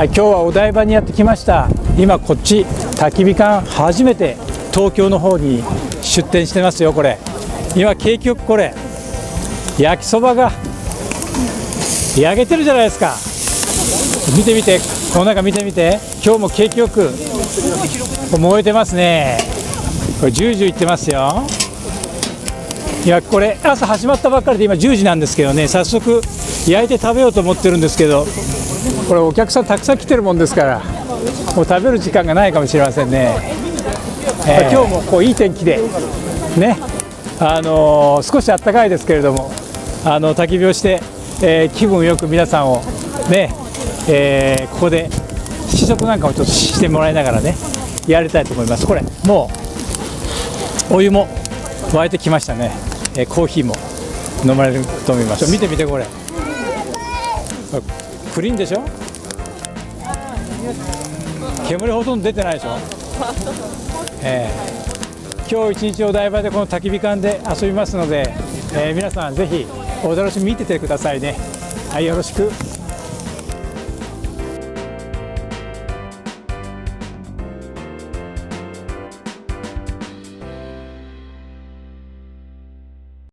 はい、今日はお台場にやってきました。今こっち焚き火館初めて東京の方に出店してますよ。これ今結局これ焼きそばが焼けてるじゃないですか。見てみて、この中見てみて、今日も景気よく燃えてますね。これジュージューいってますよ。いや、これ朝始まったばっかりで今10時なんですけどね、早速焼いて食べようと思ってるんですけど、これお客さんたくさん来てるもんですから、もう食べる時間がないかもしれませんね。今日もこういい天気でね、少し暖かいですけれども、焚き火をして、気分よく皆さんをね、ここで試食なんかをちょっとしてもらいながらね、やりたいと思います。これもうお湯も沸いてきましたね。コーヒーも飲まれると思います。見てみて、これクリーンでしょ。煙ほとんど出てないでしょ。今日一日お台場でこの焚き火館で遊びますので、皆さんぜひお楽しみに見ててくださいね。はい、よろしく。